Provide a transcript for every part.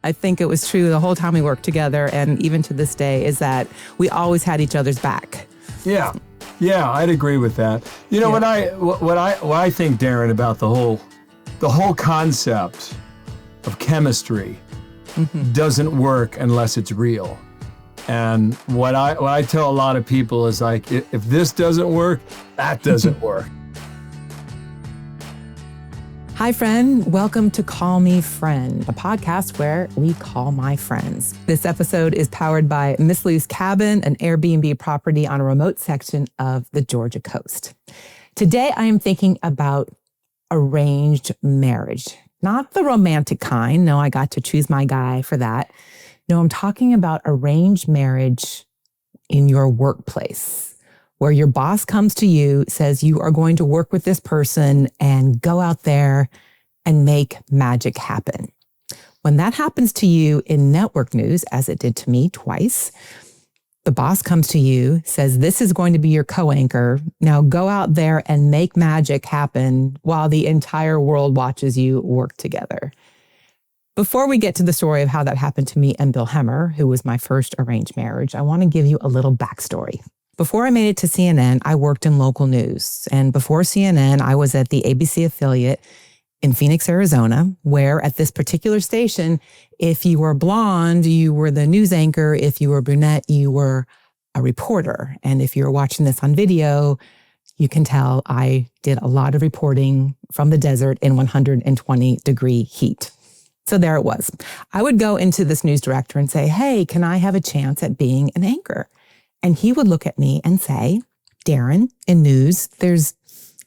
I think it was true the whole time we worked together, and even to this day, is that we always had each other's back. Yeah, I'd agree with that. You know, Yeah. what I think, Daryn, about the whole concept of chemistry doesn't work unless it's real. And what I tell a lot of people is like, if this doesn't work, that doesn't work. Hi, friend. Welcome to Call Me Friend, a podcast where we call my friends. This episode is powered by Miss Lou's Cabin, an Airbnb property on a remote section of the Georgia coast. Today, I am thinking about arranged marriage. Not the romantic kind. No, I got to choose my guy for that. No, I'm talking about arranged marriage in your workplace, where your boss comes to you, says you are going to work with this person and go out there and make magic happen. When that happens to you in network news, as it did to me twice, the boss comes to you, says, this is going to be your co-anchor. Now go out there and make magic happen while the entire world watches you work together. Before we get to the story of how that happened to me and Bill Hemmer, who was my first arranged marriage, I want to give you a little backstory. Before I made it to CNN, I worked in local news. And before CNN, I was at the ABC affiliate in Phoenix, Arizona, where at this particular station, if you were blonde, you were the news anchor. If you were brunette, you were a reporter. And if you're watching this on video, you can tell I did a lot of reporting from the desert in 120-degree heat. So there it was. I would go into this news director and say, hey, can I have a chance at being an anchor? And he would look at me and say, Daryn, in news, there's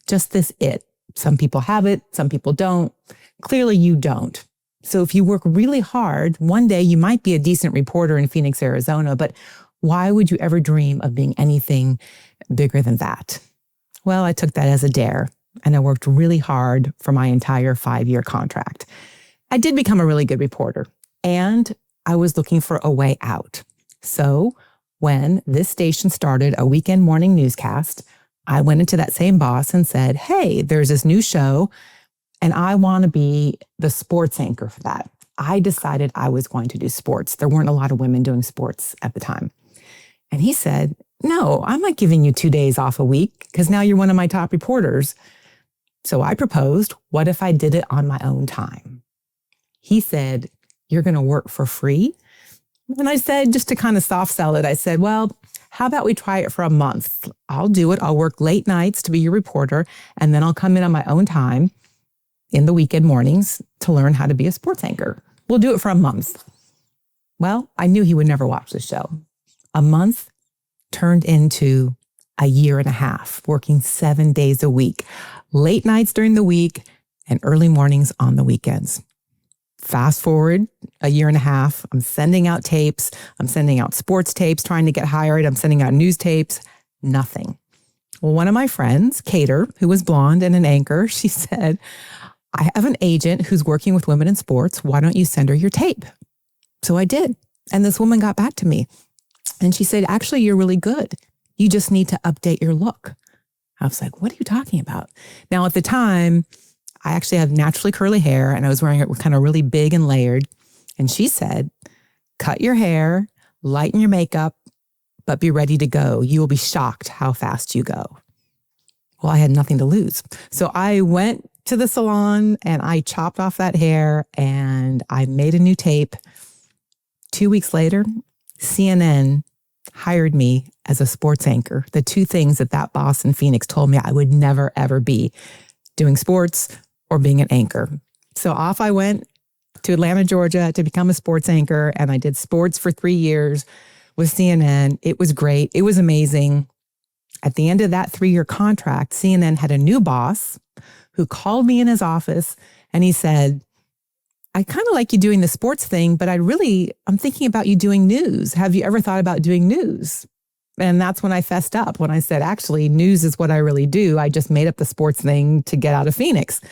just this it. Some people have it, some people don't. Clearly you don't. So if you work really hard, one day you might be a decent reporter in Phoenix, Arizona, but why would you ever dream of being anything bigger than that? Well, I took that as a dare, and I worked really hard for my entire 5-year contract. I did become a really good reporter, and I was looking for a way out. So when this station started a weekend morning newscast, I went into that same boss and said, hey, there's this new show, and I want to be the sports anchor for that. I decided I was going to do sports. There weren't a lot of women doing sports at the time. And he said, no, I'm not giving you 2 days off a week because now you're one of my top reporters. So I proposed, what if I did it on my own time? He said, you're going to work for free? And I said, just to kind of soft sell it, I said, well, how about we try it for a month? I'll do it. I'll work late nights to be your reporter, and then I'll come in on my own time in the weekend mornings to learn how to be a sports anchor. We'll do it for a month. Well, I knew he would never watch the show. A month turned into a year and a half, working 7 days a week, late nights during the week and early mornings on the weekends. Fast forward a year and a half, I'm sending out tapes. I'm sending out sports tapes, trying to get hired. I'm sending out news tapes, nothing. Well, one of my friends, Kater, who was blonde and an anchor, she said, I have an agent who's working with women in sports. Why don't you send her your tape? So I did. And this woman got back to me and she said, actually, you're really good. You just need to update your look. I was like, what are you talking about? Now, at the time, I actually had naturally curly hair and I was wearing it kind of really big and layered. And she said, cut your hair, lighten your makeup, but be ready to go. You will be shocked how fast you go. Well, I had nothing to lose. So I went to the salon and I chopped off that hair and I made a new tape. 2 weeks later, CNN hired me as a sports anchor. The two things that boss in Phoenix told me I would never, ever be: doing sports or being an anchor. So off I went to Atlanta, Georgia to become a sports anchor. And I did sports for 3 years with CNN. It was great. It was amazing. At the end of that 3-year contract, CNN had a new boss who called me in his office and he said, I kind of like you doing the sports thing, but I'm thinking about you doing news. Have you ever thought about doing news? And that's when I fessed up, when I said, actually, news is what I really do. I just made up the sports thing to get out of Phoenix.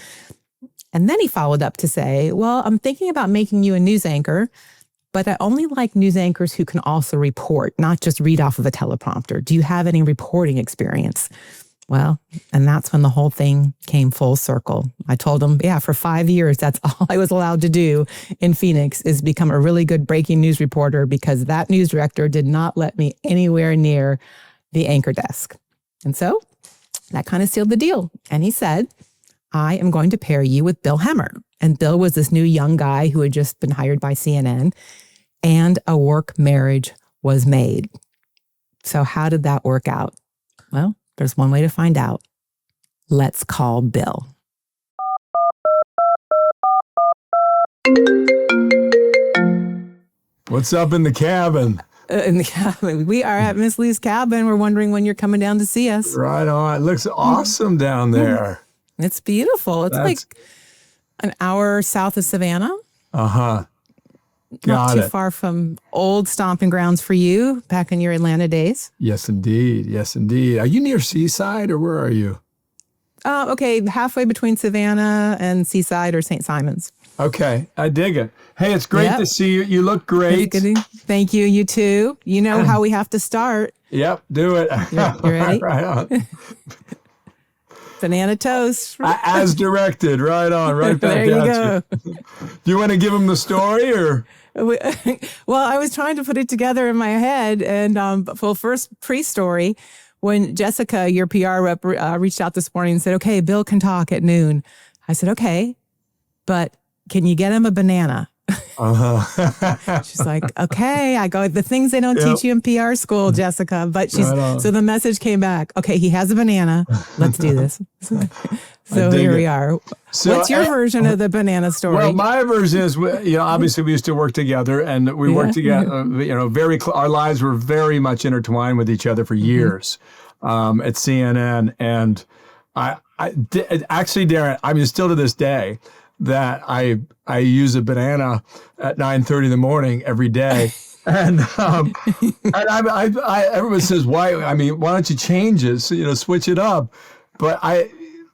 And then he followed up to say, well, I'm thinking about making you a news anchor, but I only like news anchors who can also report, not just read off of a teleprompter. Do you have any reporting experience? Well, and that's when the whole thing came full circle. I told him, yeah, for 5 years, that's all I was allowed to do in Phoenix is become a really good breaking news reporter because that news director did not let me anywhere near the anchor desk. And so that kind of sealed the deal. And he said, I am going to pair you with Bill Hemmer. And Bill was this new young guy who had just been hired by CNN, and a work marriage was made. So how did that work out? Well, there's one way to find out. Let's call Bill. What's up in the cabin? In the cabin. We are at Miss Lee's cabin. We're wondering when you're coming down to see us. Right on. It looks awesome down there. It's beautiful. It's like an hour south of Savannah. Uh-huh. Not too far from old stomping grounds for you back in your Atlanta days. Yes, indeed. Yes, indeed. Are you near Seaside or where are you? Okay, halfway between Savannah and Seaside or St. Simon's. Okay, I dig it. Hey, it's great to see you. You look great. Thank you. You too. You know how we have to start. Yep, do it. You ready? Right on. Banana toast. As directed. Right on. Right back there you go. Do you want to give them the story or? Well, I was trying to put it together in my head. And first pre-story, when Jessica, your PR rep, reached out this morning and said, okay, Bill can talk at noon. I said, okay, but can you get him a banana? Uh-huh. She's like, okay. I go, the things they don't teach you in PR school, Jessica. But so the message came back. Okay, he has a banana. Let's do this. So here we are. So what's your version of the banana story? Well, my version is, obviously we used to work together and we worked together, our lives were very much intertwined with each other for years at CNN. And actually, Daryn, I mean, still to this day, that I use a banana at 9:30 in the morning every day. And everyone says, why don't you change it? So, switch it up. But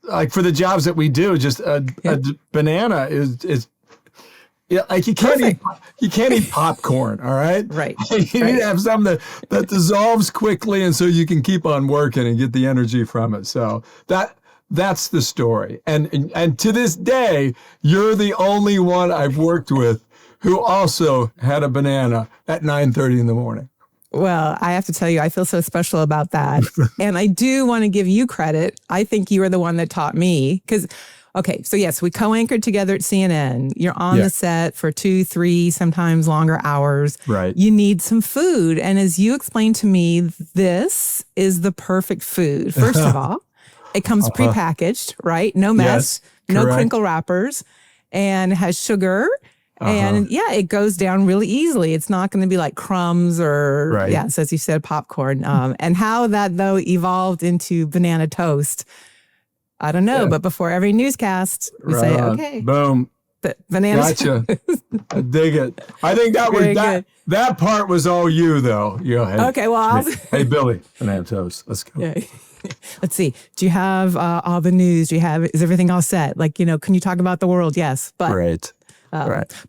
like for the jobs that we do, just a banana is like you can't eat popcorn, all right? Right. You need to have something that dissolves quickly and so you can keep on working and get the energy from it. So that's the story. And to this day, you're the only one I've worked with who also had a banana at 9:30 in the morning. Well, I have to tell you, I feel so special about that. And I do want to give you credit. I think you were the one that taught me because, okay, so yes, we co-anchored together at CNN. You're on the set for 2, 3, sometimes longer hours. Right. You need some food. And as you explained to me, this is the perfect food. First of all, it comes prepackaged, right? No mess, no crinkle wrappers, and has sugar. And it goes down really easily. It's not going to be like crumbs or, as you said, popcorn. And how that, though, evolved into banana toast, I don't know. But before every newscast, we say, okay. Boom. Banana Gotcha. I dig it. I think that part was all you, though. Okay, well, hey, Billy, banana toast. Let's go. Yeah. Let's see. Do you have all the news? Is everything all set? Like, can you talk about the world? Yes. But right.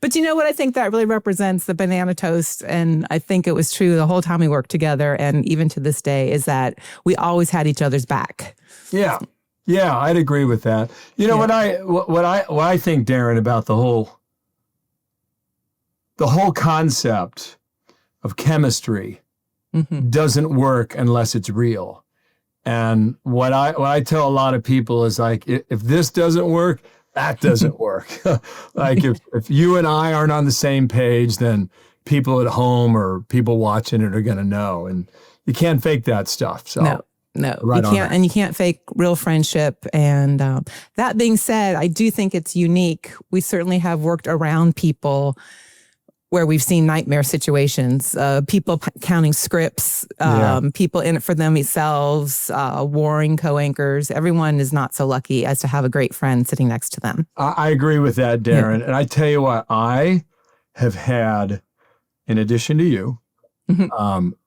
But you know what? I think that really represents the banana toast. And I think it was true the whole time we worked together. And even to this day is that we always had each other's back. Yeah. Yeah, I'd agree with that. What I think, Daryn, about the whole concept of chemistry doesn't work unless it's real. And what I tell a lot of people is like, if this doesn't work, that doesn't work. Like if you and I aren't on the same page, then people at home or people watching it are going to know. And you can't fake that stuff. So no, you can't. And you can't fake real friendship. And that being said, I do think it's unique. We certainly have worked around people where we've seen nightmare situations, people counting scripts, people in it for themselves, warring co-anchors. Everyone is not so lucky as to have a great friend sitting next to them. I agree with that, Daryn. And I tell you what, I have had, in addition to you,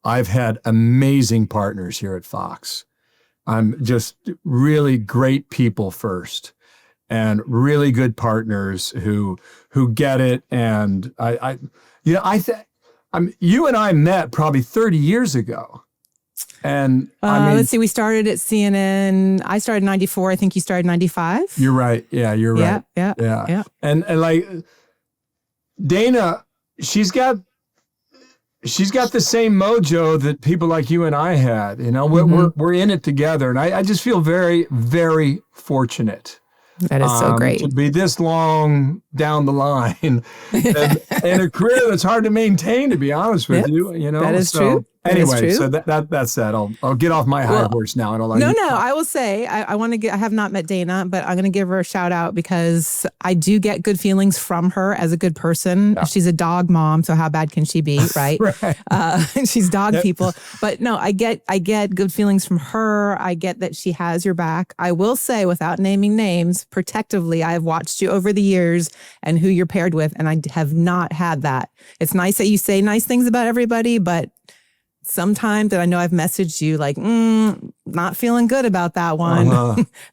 I've had amazing partners here at Fox. I'm just really great people first. And really good partners who get it. And you and I met probably 30 years ago. And I mean, let's see, we started at CNN. I started in 94. I think you started in 95. You're right. Yeah, you're right. Yeah. And like Dana, she's got the same mojo that people like you and I had. You know, we're in it together, and I just feel very, very fortunate. That is so great to be this long down the line, and a career that's hard to maintain. To be honest with you, you know that is true. Anyway, so that's that. I'll get off my high horse now, and I'll No. I will say I want to get. I have not met Dana, but I'm going to give her a shout out because I do get good feelings from her as a good person. Yeah. She's a dog mom, so how bad can she be, right? Right. She's dog people, but no, I get good feelings from her. I get that she has your back. I will say, without naming names, protectively, I have watched you over the years and who you're paired with, and I have not had that. It's nice that you say nice things about everybody, but sometimes that I know I've messaged you like, not feeling good about that one.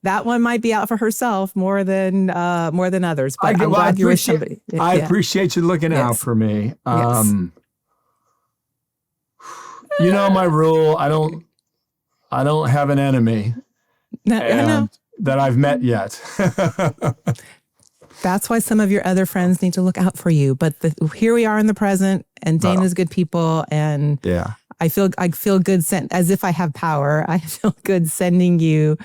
That one might be out for herself more than others. But I'm glad you're with somebody. I appreciate you looking out for me. You know my rule. I don't have an enemy that I've met yet. That's why some of your other friends need to look out for you. But here we are in the present, and Dana's good people, and I feel good as if I have power. I feel good sending you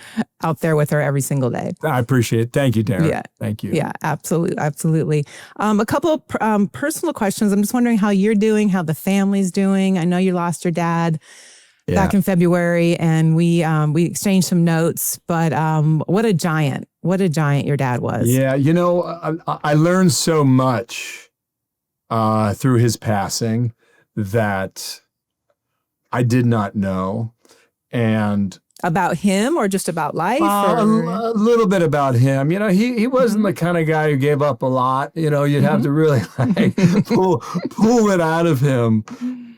out there with her every single day. I appreciate it. Thank you, Daryn. Yeah. Thank you. Yeah, absolutely. A couple of personal questions. I'm just wondering how you're doing, how the family's doing. I know you lost your dad back in February, and we exchanged some notes, but what a giant your dad was. Yeah, you know, I learned so much through his passing that I did not know. And about him or just about life? A little bit about him. You know, he wasn't the kind of guy who gave up a lot. You know, you'd have to really pull it out of him.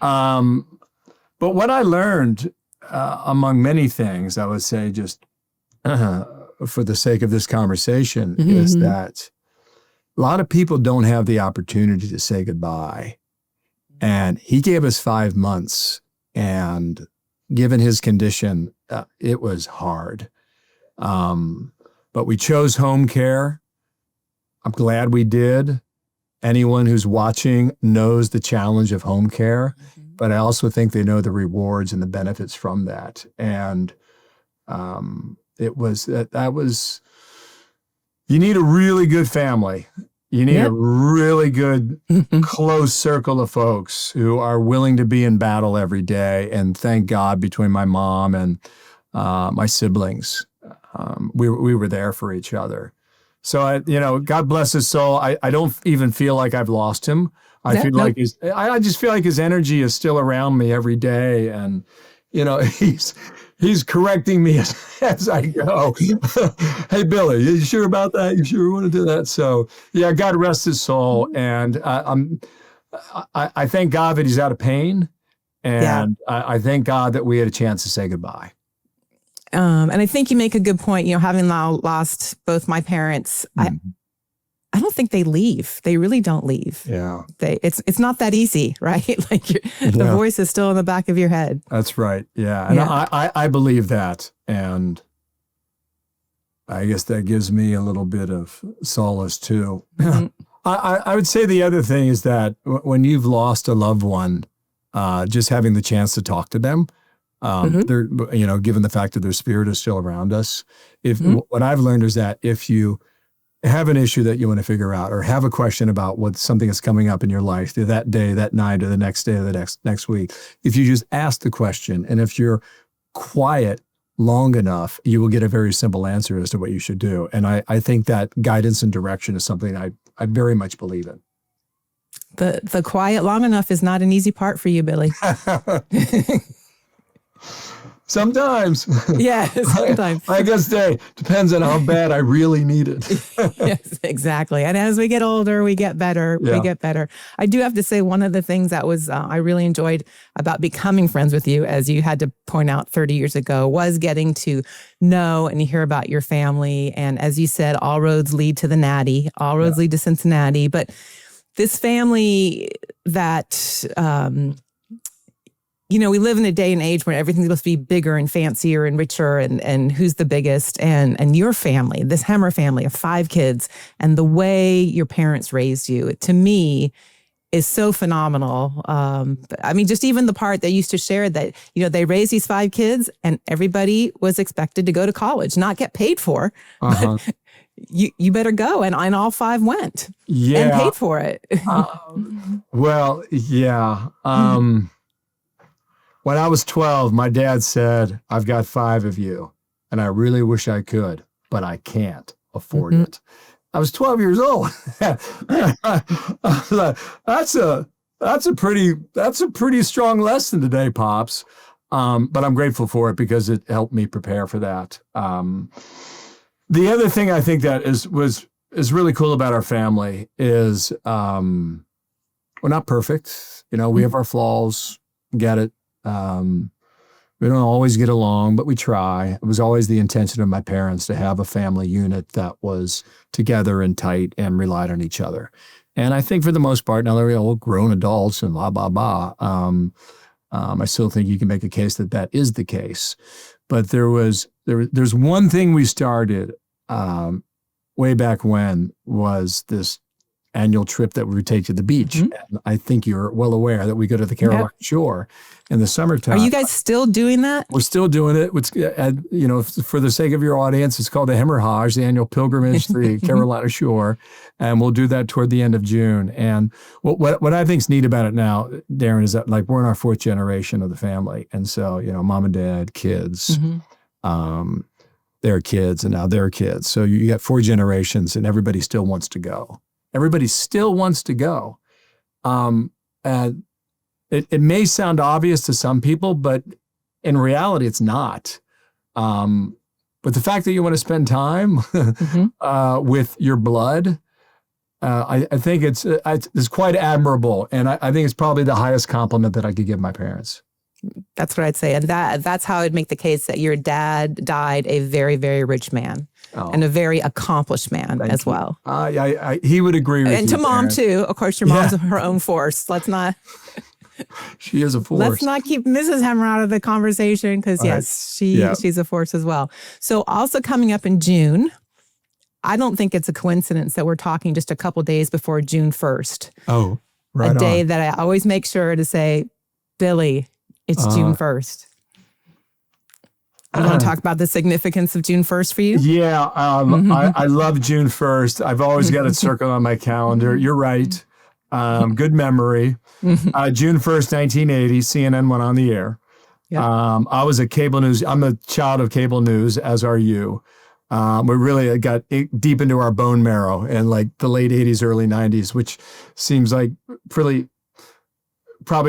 But what I learned, among many things, I would say just for the sake of this conversation, is that a lot of people don't have the opportunity to say goodbye. And he gave us 5 months. And given his condition, it was hard. But we chose home care. I'm glad we did. Anyone who's watching knows the challenge of home care, but I also think they know the rewards and the benefits from that. And you need a really good family. You need a really good, close circle of folks who are willing to be in battle every day. And thank God, between my mom and my siblings, we were there for each other. So, God bless his soul. I don't even feel like I've lost him. I just feel like his energy is still around me every day. And, he's correcting me as I go. Hey, Billy, you sure about that? You sure we want to do that? So, God rest his soul. And I thank God that he's out of pain. And I thank God that we had a chance to say goodbye. And I think you make a good point. Having now lost both my parents, I don't think they leave. They really don't leave. Yeah. It's not that easy, right? Like the voice is still in the back of your head. That's right. Yeah. And I believe that. And I guess that gives me a little bit of solace too. I would say the other thing is that when you've lost a loved one, just having the chance to talk to them, they're, given the fact that their spirit is still around us, what I've learned is that if you have an issue that you want to figure out, or have a question about what something is coming up in your life, that day, that night, or the next day, or the next week, if you just ask the question, and if you're quiet long enough, you will get a very simple answer as to what you should do. And I think that guidance and direction is something I very much believe in. The quiet long enough is not an easy part for you, Billy. Sometimes. Yeah, sometimes. I guess it depends on how bad I really need it. Yes, exactly. And as we get older, we get better. Yeah. We get better. I do have to say, one of the things that was I really enjoyed about becoming friends with you, as you had to point out 30 years ago, was getting to know and hear about your family. And as you said, all roads lead to the Natty. All roads lead to Cincinnati. But this family that we live in a day and age where everything's supposed to be bigger and fancier and richer and who's the biggest. And your family, this Hemmer family of 5 kids, and the way your parents raised you, to me, is so phenomenal. I mean, just even the part they used to share that, they raised these 5 kids and everybody was expected to go to college, not get paid for. But you better go. And all 5 went and paid for it. Well, yeah. When I was 12, my dad said, I've got 5 of you and I really wish I could, but I can't afford it. I was 12 years old. That's a pretty strong lesson today, Pops. But I'm grateful for it because it helped me prepare for that. The other thing I think that is really cool about our family is we're not perfect. We have our flaws. Get it. We don't always get along, but we try. It was always the intention of my parents to have a family unit that was together and tight and relied on each other. And I think for the most part, now that we're all grown adults and blah, blah, blah, I still think you can make a case that is the case. But there's one thing we started way back when was this annual trip that we would take to the beach. And I think you're well aware that we go to the Carolina shore in the summertime. Are you guys still doing that? We're still doing it. It's, for the sake of your audience, it's called the Hemmerhaj, the annual pilgrimage to the Carolina shore. And we'll do that toward the end of June. And what I think is neat about it now, Daryn, is that we're in our 4th generation of the family. And so, mom and dad, kids, their kids, and now their kids. So you got 4 generations and everybody still wants to go. Everybody still wants to go. And it may sound obvious to some people, but in reality, it's not. But the fact that you want to spend time with your blood, I think it's quite admirable. And I think it's probably the highest compliment that I could give my parents. That's what I'd say. And that's how I'd make the case that your dad died a very, very rich man. And a very accomplished man as well. He would agree with you. And to Mom, too. Of course, your mom's her own force. Let's not... She is a force. Let's not keep Mrs. Hemmer out of the conversation because, she's a force as well. So also coming up in June, I don't think it's a coincidence that we're talking just a couple days before June 1st. Oh, right. A day that I always make sure to say, Billy, it's June 1st. You want to talk about the significance of June 1st for you? Yeah, I love June 1st. I've always got it circled on my calendar. You're right. Good memory. June 1st, 1980, CNN went on the air. Yep. I was a cable news. I'm a child of cable news, as are you. We really got deep into our bone marrow in the late 80s, early 90s, which seems like probably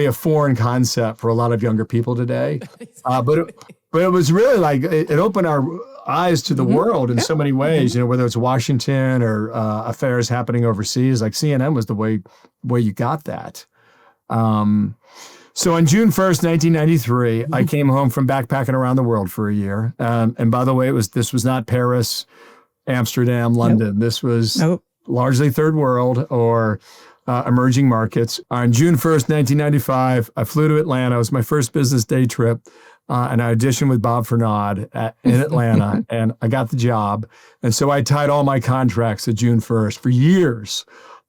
a foreign concept for a lot of younger people today. But it was really it opened our eyes to the world in so many ways, whether it's Washington or affairs happening overseas, CNN was the way you got that. So on June 1st, 1993, I came home from backpacking around the world for a year. And by the way, this was not Paris, Amsterdam, London. Nope. This was largely third world or emerging markets. On June 1st, 1995, I flew to Atlanta. It was my first business day trip. And I auditioned with Bob Fernand in Atlanta, and I got the job. And so I tied all my contracts to June 1st for years.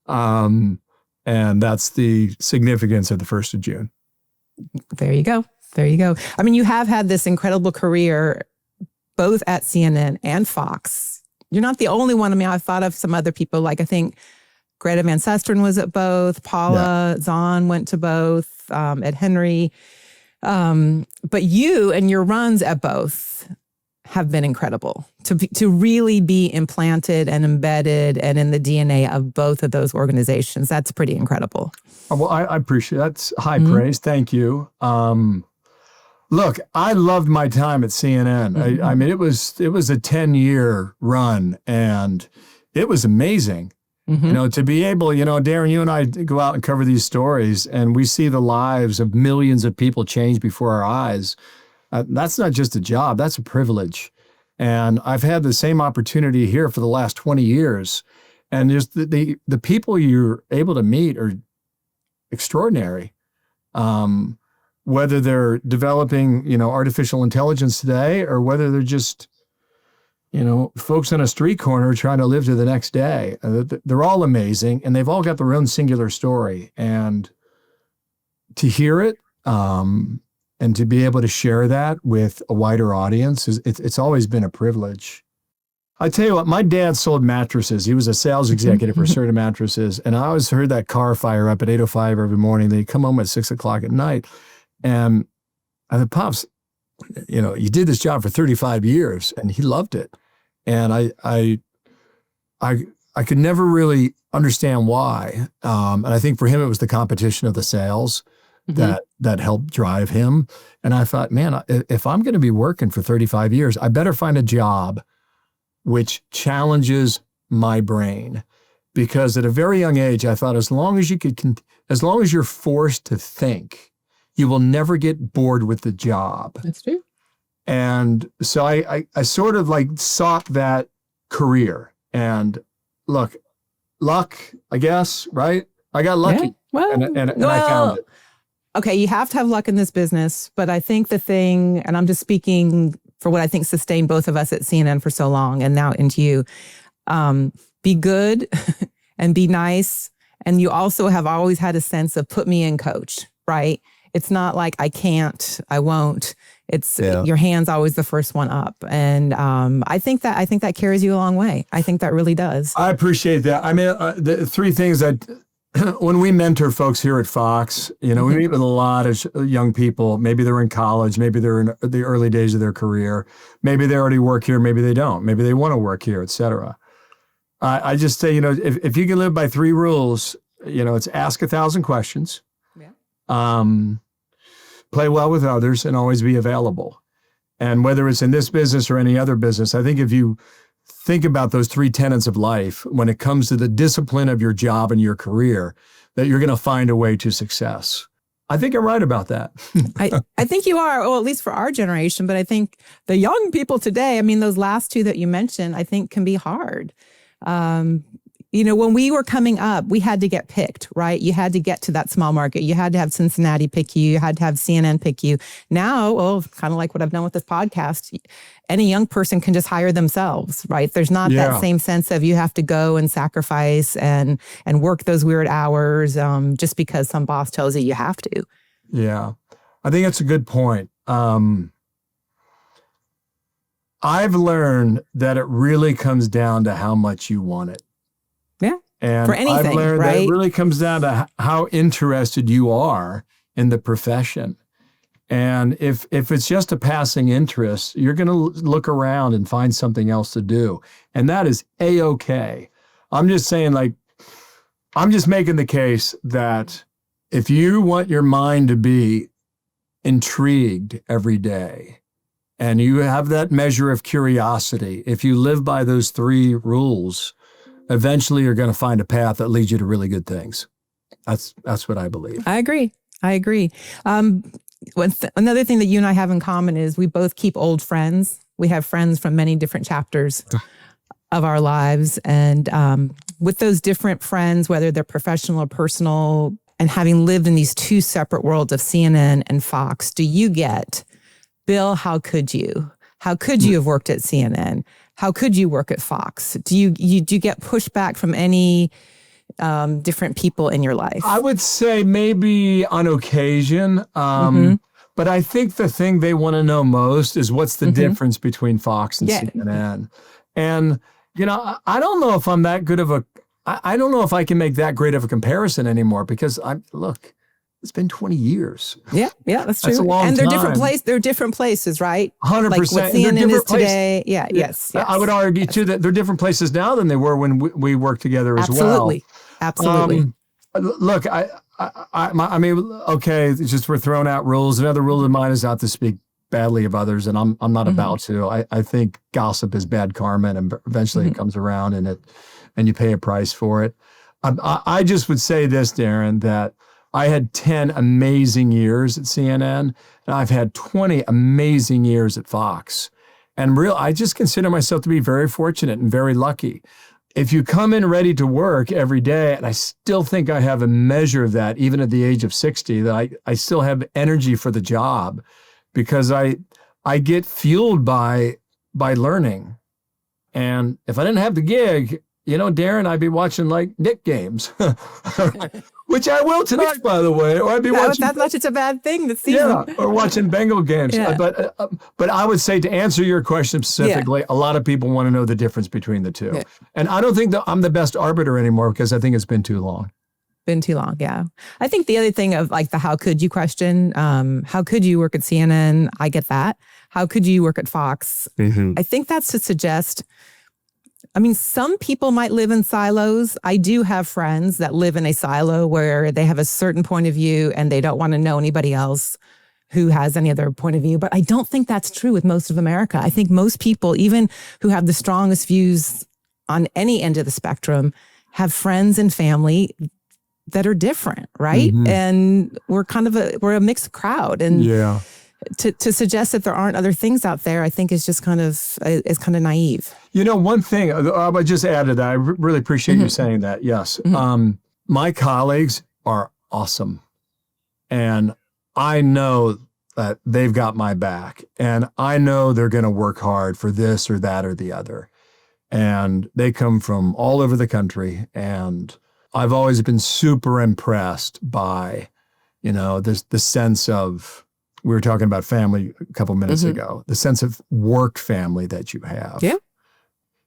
And that's the significance of the 1st of June. There you go. I mean, you have had this incredible career, both at CNN and Fox. You're not the only one. I mean, I've thought of some other people, I think Greta Van Susteren was at both. Paula Zahn went to both, Ed Henry. But you and your runs at both have been incredible to really be implanted and embedded and in the DNA of both of those organizations. That's pretty incredible. Well, I appreciate that's high praise. Thank you. Look, I loved my time at CNN. I mean, it was a 10-year run and it was amazing. To be able, Daryn, you and I go out and cover these stories and we see the lives of millions of people change before our eyes. That's not just a job, that's a privilege. And I've had the same opportunity here for the last 20 years. And just the people you're able to meet are extraordinary. whether they're developing, artificial intelligence today, or whether they're just, folks on a street corner trying to live to the next day. They're all amazing, and they've all got their own singular story. And to hear it, and to be able to share that with a wider audience, it's always been a privilege. I tell you what, my dad sold mattresses. He was a sales executive for certain mattresses. And I always heard that car fire up at 8:05 every morning. They'd come home at 6:00 at night. And I said, Pops, you did this job for 35 years and he loved it. And I could never really understand why. And I think for him, it was the competition of the sales that helped drive him. And I thought, man, if I'm going to be working for 35 years, I better find a job which challenges my brain. Because at a very young age, I thought as long as you're forced to think, you will never get bored with the job. That's true. And so I sort of sought that career. And luck, I guess, right? I got lucky. Yeah. Well, and I found it. Okay, you have to have luck in this business, but I think the thing, and I'm just speaking for what I think sustained both of us at CNN for so long and now into you, be good and be nice. And you also have always had a sense of put me in, coach, right? It's not like I can't, I won't. It's your hand's always the first one up. And I think that carries you a long way. I think that really does. I appreciate that. I mean, the three things that when we mentor folks here at Fox, we meet with a lot of young people. Maybe they're in college, maybe they're in the early days of their career. Maybe they already work here, maybe they don't. Maybe they want to work here, et cetera. I just say, if you can live by three rules, it's ask 1,000 questions, play well with others, and always be available. And whether it's in this business or any other business, I think if you think about those three tenets of life, when it comes to the discipline of your job and your career, that you're going to find a way to success. I think I'm right about that. I think you are, well, at least for our generation, but I think the young people today, I mean, those last two that you mentioned, I think can be hard. When we were coming up, we had to get picked, right? You had to get to that small market. You had to have Cincinnati pick you. You had to have CNN pick you. Now, well, kind of like what I've done with this podcast, any young person can just hire themselves, right? There's not that same sense of you have to go and sacrifice and work those weird hours just because some boss tells you have to. Yeah, I think that's a good point. I've learned that it really comes down to how much you want it. Yeah. And for anything, I've learned right? that it really comes down to how interested you are in the profession. And if it's just a passing interest, you're going to look around and find something else to do. And that is A-okay. I'm just saying, I'm just making the case that if you want your mind to be intrigued every day, and you have that measure of curiosity, if you live by those three rules, eventually you're going to find a path that leads you to really good things. That's what I believe. I agree. Another thing that you and I have in common is we both keep old friends. We have friends from many different chapters of our lives. And with those different friends, whether they're professional or personal, and having lived in these two separate worlds of CNN and Fox, do you get, Bill, how could you? How could you have worked at CNN? How could you work at Fox? Do you get pushback from any different people in your life? I would say maybe on occasion. But I think the thing they want to know most is what's the difference between Fox and CNN. And, I don't know if I'm that good of I don't know if I can make that great of a comparison anymore because it's been 20 years. Yeah, that's true. That's a long and they're time. They're different places, right? 100%. Like what CNN is today. Yeah, yes. I would argue too that they're different places now than they were when we worked together as well. Absolutely. Look, I mean, okay, it's just we're throwing out rules. Another rule of mine is not to speak badly of others, and I'm not about to. I think gossip is bad karma, and eventually it comes around, and you pay a price for it. I just would say this, Daryn, that I had 10 amazing years at CNN, and I've had 20 amazing years at Fox. And I just consider myself to be very fortunate and very lucky. if you come in ready to work every day, and I still think I have a measure of that, even at the age of 60, that I still have energy for the job because I get fueled by learning. And if I didn't have the gig, Daryn, I'd be watching like Knick games, which I will tonight, by the way. Or I'd be watching. That's not such a bad thing this season. Yeah, or watching Bengal games. Yeah. But I would say, to answer your question specifically, a lot of people want to know the difference between the two. Yeah. And I don't think that I'm the best arbiter anymore because I think it's been too long. Been too long, yeah. I think the other thing of like the how could you question, how could you work at CNN? I get that. How could you work at Fox? Mm-hmm. I think that's to suggest, some people might live in silos. I do have friends that live in a silo where they have a certain point of view and they don't want to know anybody else who has any other point of view. But I don't think that's true with most of America. I think most people, even who have the strongest views on any end of the spectrum, have friends and family that are different, right? Mm-hmm. And we're a mixed crowd. And to suggest that there aren't other things out there, I think is just kind of naive. One thing I just added that I really appreciate you saying that. Yes. Mm-hmm. My colleagues are awesome. And I know that they've got my back, and I know they're going to work hard for this or that or the other. And they come from all over the country, and I've always been super impressed by, the sense of, we were talking about family a couple minutes ago, the sense of work family that you have. Yeah.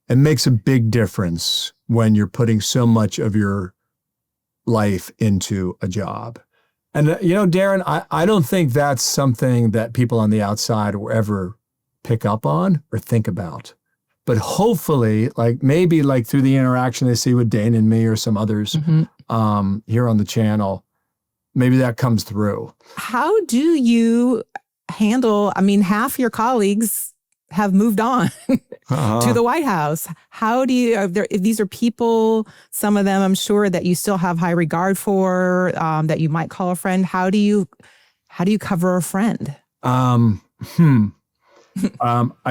It makes a big difference when you're putting so much of your life into a job. And, Daryn, I don't think that's something that people on the outside will ever pick up on or think about. But hopefully, maybe through the interaction they see with Dane and me or some others here on the channel, maybe that comes through. How do you handle, half your colleagues have moved on to the White House. How do you, if these are people, some of them I'm sure that you still have high regard for, that you might call a friend. How do you cover a friend? I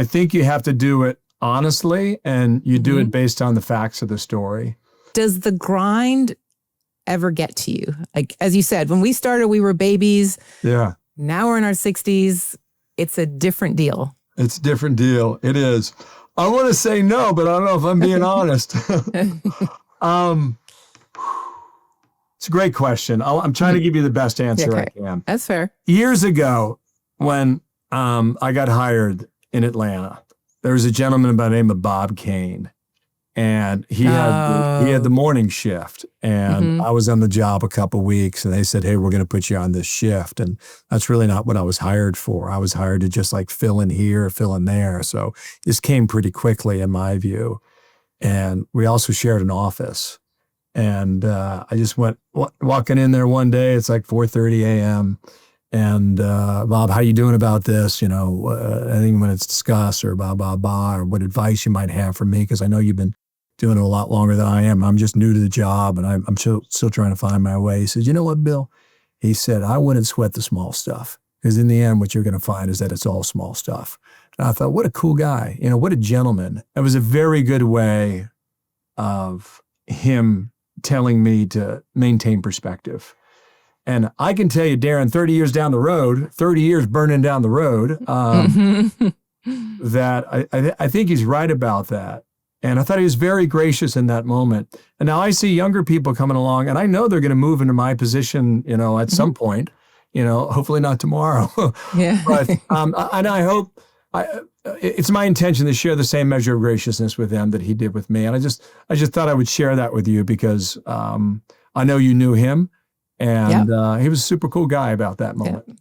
think you have to do it honestly, and you do it based on the facts of the story. Does the grind ever get to you? Like, as you said, when we started, we were babies. Yeah. Now we're in our 60s. It's a different deal. It's a different deal. It is. I want to say no, but I don't know if I'm being honest. It's a great question. I'm trying to give you the best answer I can. That's fair. Years ago, when I got hired in Atlanta, there was a gentleman by the name of Bob Kane. And he had the morning shift, and I was on the job a couple of weeks, and they said, "Hey, we're going to put you on this shift." And that's really not what I was hired for. I was hired to just fill in here, fill in there. So this came pretty quickly in my view. And we also shared an office. And I just went walking in there one day. It's 4:30 a.m. And Bob, how you doing about this? Anything you want to discuss, or blah, blah, blah, or what advice you might have for me? Because I know you've been doing it a lot longer than I am. I'm just new to the job, and I'm still trying to find my way. He says, "You know what, Bill?" He said, "I wouldn't sweat the small stuff, because in the end, what you're going to find is that it's all small stuff." And I thought, what a cool guy. What a gentleman. It was a very good way of him telling me to maintain perspective. And I can tell you, Daryn, 30 years down the road, 30 years burning down the road, that I think he's right about that. And I thought he was very gracious in that moment. And now I see younger people coming along, and I know they're going to move into my position, at some point, hopefully not tomorrow. Yeah. But, and I hope, it's my intention to share the same measure of graciousness with them that he did with me. And I just thought I would share that with you because I know you knew him. And he was a super cool guy about that moment. Yeah.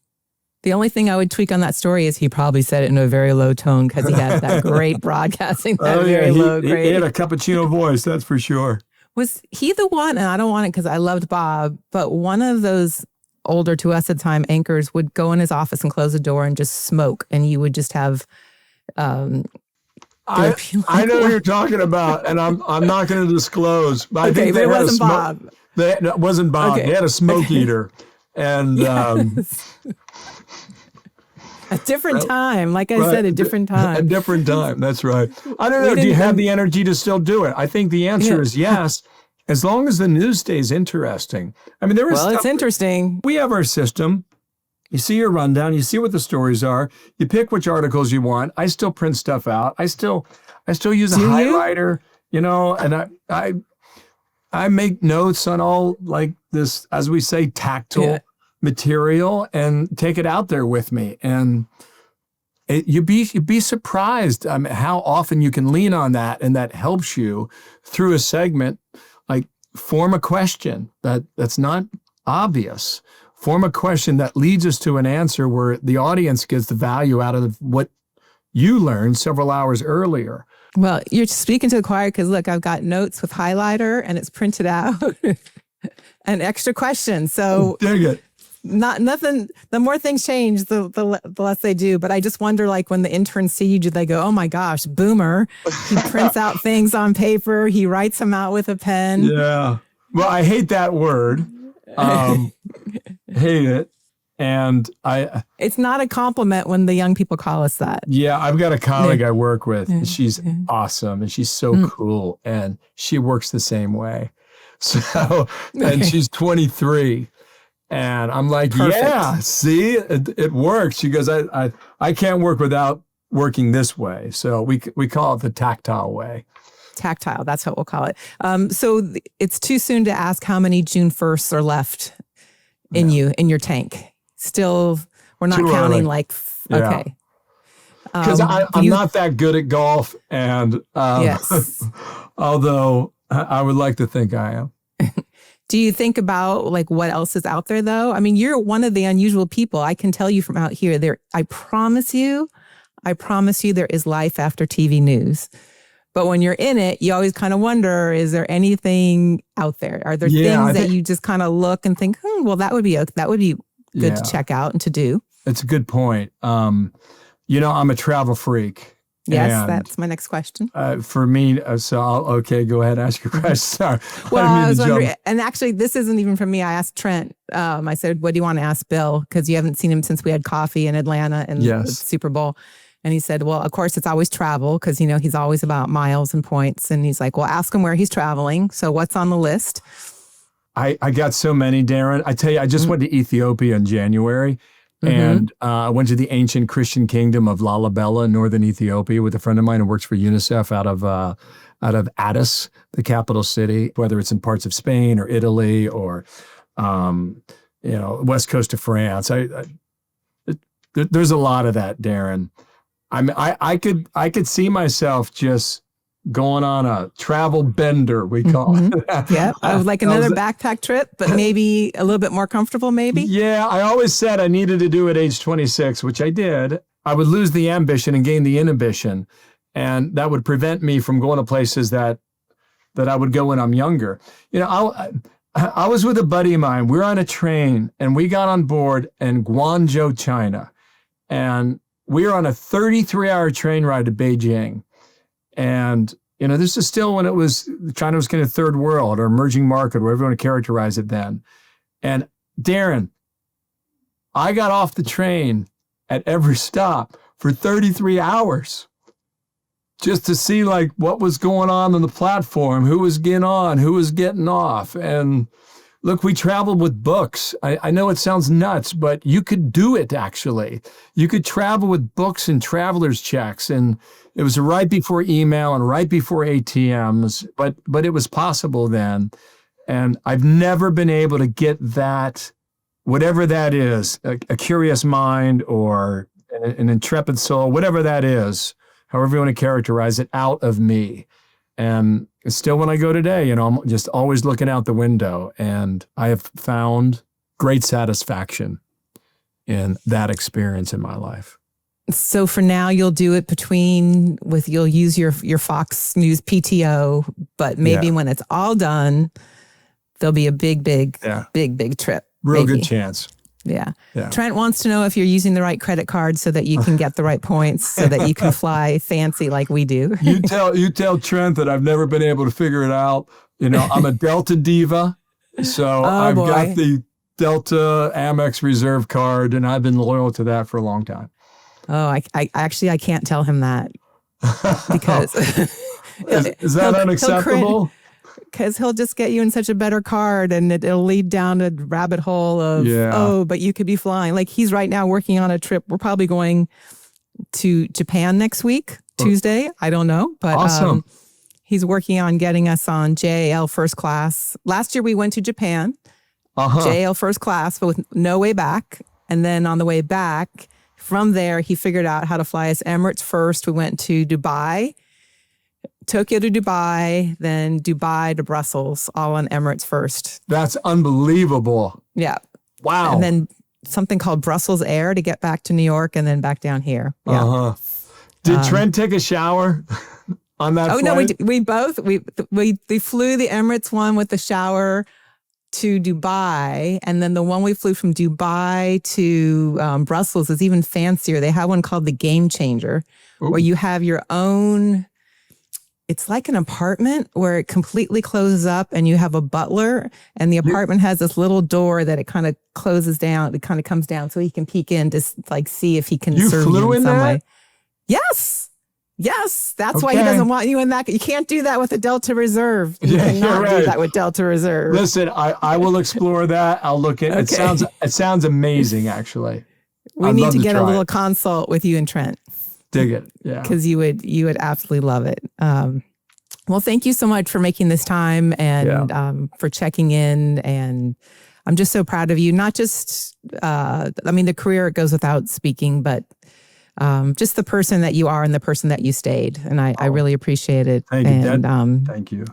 The only thing I would tweak on that story is he probably said it in a very low tone because he had that great broadcasting, low grade. He had a cappuccino voice, that's for sure. Was he the one, and I don't want it because I loved Bob, but one of those older to us at the time anchors would go in his office and close the door and just smoke, and you would just have... I know what you're talking about, and I'm not going to disclose. But I think it wasn't Bob. It wasn't Bob. Okay. They had a smoke eater. And A different time. Like I said, a different time. A different time. That's right. I don't know. Do you have the energy to still do it? I think the answer is yes, as long as the news stays interesting. I mean, it's interesting. We have our system. You see your rundown. You see what the stories are. You pick which articles you want. I still print stuff out. I still use a highlighter, and I make notes on all like this, as we say, tactile material and take it out there with me. And you'd be surprised how often you can lean on that, and that helps you through a segment. Like form a question that's not obvious. Form a question that leads us to an answer where the audience gets the value out of what you learned several hours earlier. Well, you're speaking to the choir because, look, I've got notes with highlighter and it's printed out and extra questions. So dang it. Nothing. The more things change, the less they do. But I just wonder, like when the interns see you, do they go, "Oh my gosh, boomer"? He prints out things on paper. He writes them out with a pen. Yeah. Well, I hate that word. Hate it. And it's not a compliment when the young people call us that. Yeah. I've got a colleague I work with. And she's awesome. And she's so cool. And she works the same way. So, and she's 23. And I'm like, perfect. Yeah, see, it works. She goes, I can't work without working this way. So we call it the tactile way. Tactile, that's what we'll call it. So it's too soon to ask how many June 1sts are left in your tank. Still, we're not too counting early. Okay. Because I'm not that good at golf. And yes. although I would like to think I am. Do you think about like what else is out there though? I mean, you're one of the unusual people. I can tell you from out here I promise you there is life after TV news. But when you're in it, you always kind of wonder, is there anything out there? Are there things that you just kind of look and think, well, that would be good to check out and to do? It's a good point. I'm a travel freak. Yes, that's my next question. For me, go ahead, ask your question. Sorry. Well, I was wondering, and actually, this isn't even from me. I asked Trent. I said, "What do you want to ask Bill?" Because you haven't seen him since we had coffee in Atlanta and the Super Bowl. And he said, "Well, of course, it's always travel because he's always about miles and points." And he's like, "Well, ask him where he's traveling. So, what's on the list?" I got so many, Daryn. I tell you, I just went to Ethiopia in January. And I went to the ancient Christian kingdom of Lalibela in northern Ethiopia with a friend of mine who works for UNICEF out of Addis, the capital city, whether it's in parts of Spain or Italy or, west coast of France. There's a lot of that, Daryn. I could see myself just going on a travel bender, we call it. Yeah, I would like another backpack trip, but maybe a little bit more comfortable, maybe? Yeah, I always said I needed to do it at age 26, which I did. I would lose the ambition and gain the inhibition, and that would prevent me from going to places that I would go when I'm younger. I was with a buddy of mine. We were on a train, and we got on board in Guangzhou, China, and we were on a 33-hour train ride to Beijing. And, this is still when China was kind of third world or emerging market, whatever you want to characterize it then. And Daryn, I got off the train at every stop for 33 hours just to see like what was going on the platform, who was getting on, who was getting off. And look, we traveled with books. I know it sounds nuts, but you could do it actually. You could travel with books and traveler's checks. And it was right before email and right before ATMs, but it was possible then. And I've never been able to get that, whatever that is, a curious mind or an intrepid soul, whatever that is, however you want to characterize it, out of me. And still when I go today, I'm just always looking out the window, and I have found great satisfaction in that experience in my life. So for now, you'll do it you'll use your Fox News PTO, but maybe when it's all done, there'll be a big trip. Real good chance. Yeah. Trent wants to know if you're using the right credit card so that you can get the right points so that you can fly fancy like we do. You tell Trent that I've never been able to figure it out. I'm a Delta diva, so I've got the Delta Amex Reserve card, and I've been loyal to that for a long time. Oh, I can't tell him that because is that unacceptable? Because he'll just get you in such a better card and it'll lead down a rabbit hole of, oh, but you could be flying. Like he's right now working on a trip. We're probably going to Japan next week, Tuesday. I don't know, but awesome. He's working on getting us on JAL first class. Last year we went to Japan, JAL first class, but with no way back. And then on the way back from there, he figured out how to fly us Emirates first. We went to Dubai, Tokyo to Dubai, then Dubai to Brussels, all on Emirates first. That's unbelievable. Yeah. Wow. And then something called Brussels Air to get back to New York and then back down here. Yeah. Did Trent take a shower on that flight? No, we flew the Emirates one with the shower to Dubai, and then the one we flew from Dubai to Brussels is even fancier. They have one called the Game Changer, where you have your own. It's like an apartment where it completely closes up and you have a butler, and the apartment has this little door that it kind of closes down. It kind of comes down so he can peek in to like see if he can serve you in some way. Yes. That's why he doesn't want you in that. You can't do that with a Delta Reserve. You cannot do that with Delta Reserve. Listen, I will explore that. I'll look at it. It sounds amazing, actually. We need to get a little consult with you and Trent. Dig it. Yeah. Because you would absolutely love it. Well, thank you so much for making this time and for checking in. And I'm just so proud of you. Not just, the career, it goes without speaking, but just the person that you are and the person that you stayed. And I really appreciate it. Thank you. Thank you.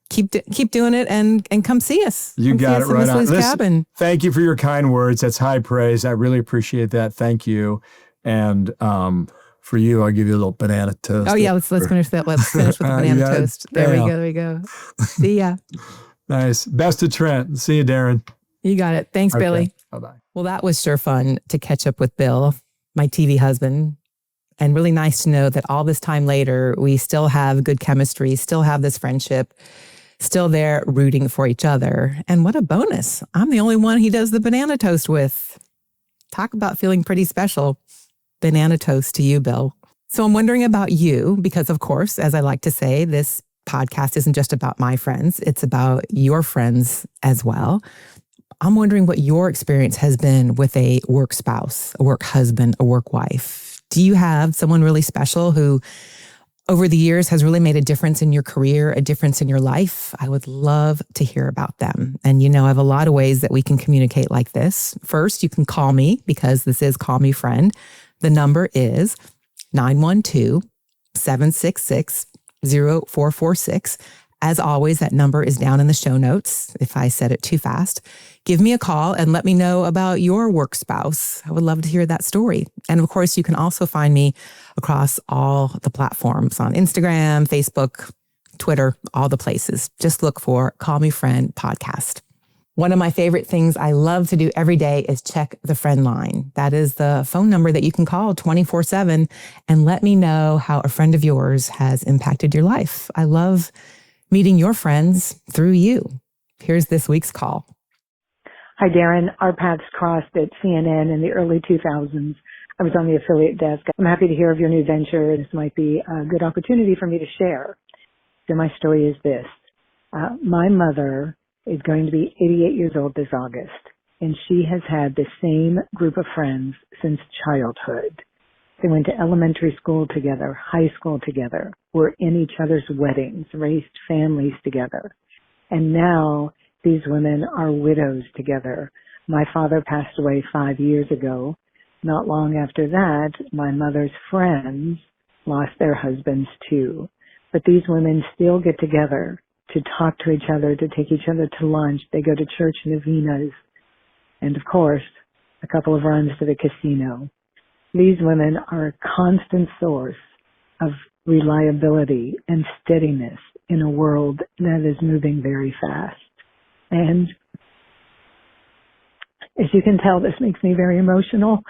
Keep doing it and come see us. You got it right on. Cabin. Thank you for your kind words. That's high praise. I really appreciate that. Thank you. And for you, I'll give you a little banana toast. Oh yeah, let's finish that. Let's finish with the banana toast. There we go. See ya. Nice. Best of Trent. See you, Daryn. You got it. Thanks, Billy. Bye-bye. Well, that was sure fun to catch up with Bill, my TV husband. And really nice to know that all this time later, we still have good chemistry, still have this friendship, still there rooting for each other. And what a bonus. I'm the only one he does the banana toast with. Talk about feeling pretty special. Banana toast to you, Bill. So I'm wondering about you, because of course, as I like to say, this podcast isn't just about my friends. It's about your friends as well. I'm wondering what your experience has been with a work spouse, a work husband, a work wife. Do you have someone really special who over the years has really made a difference in your career, a difference in your life? I would love to hear about them. And I have a lot of ways that we can communicate like this. First, you can call me, because this is Call Me Friend. The number is 912-766-0446. As always, that number is down in the show notes if I said it too fast. Give me a call and let me know about your work spouse. I would love to hear that story. And of course, you can also find me across all the platforms on Instagram, Facebook, Twitter, all the places. Just look for Call Me Friend Podcast. One of my favorite things I love to do every day is check the friend line. That is the phone number that you can call 24/7 and let me know how a friend of yours has impacted your life. I love meeting your friends through you. Here's this week's call. Hi, Daryn. Our paths crossed at CNN in the early 2000s. I was on the affiliate desk. I'm happy to hear of your new venture. This might be a good opportunity for me to share. So my story is this. My mother is going to be 88 years old this August, and she has had the same group of friends since childhood. They went to elementary school together, high school together, were in each other's weddings, raised families together. And now these women are widows together. My father passed away 5 years ago. Not long after that, my mother's friends lost their husbands too. But these women still get together to talk to each other, to take each other to lunch. They go to church novenas. And of course, a couple of runs to the casino. These women are a constant source of reliability and steadiness in a world that is moving very fast. And as you can tell, this makes me very emotional.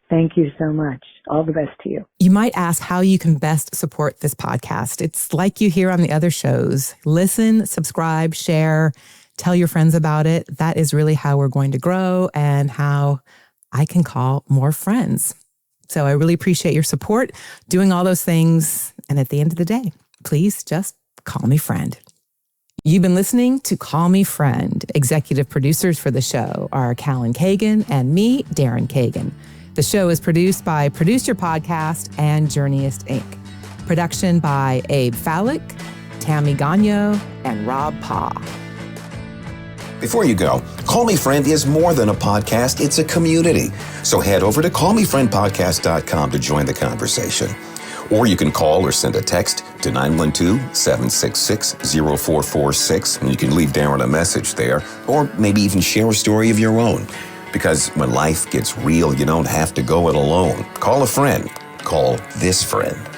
Thank you so much. All the best to you. You might ask how you can best support this podcast. It's like you hear on the other shows. Listen, subscribe, share, tell your friends about it. That is really how we're going to grow and how I can call more friends. So I really appreciate your support, doing all those things. And at the end of the day, please just call me friend. You've been listening to Call Me Friend. Executive producers for the show are Daryn Kagan and me, Daryn Kagan. The show is produced by Produce Your Podcast and Journeyist Inc. Production by Abe Fallick, Tammy Gagno, and Rob Pa. Before you go, Call Me Friend is more than a podcast, it's a community. So head over to callmefriendpodcast.com to join the conversation. Or you can call or send a text to 912-766-0446, and you can leave Daryn a message there, or maybe even share a story of your own. Because when life gets real, you don't have to go it alone. Call a friend. Call this friend.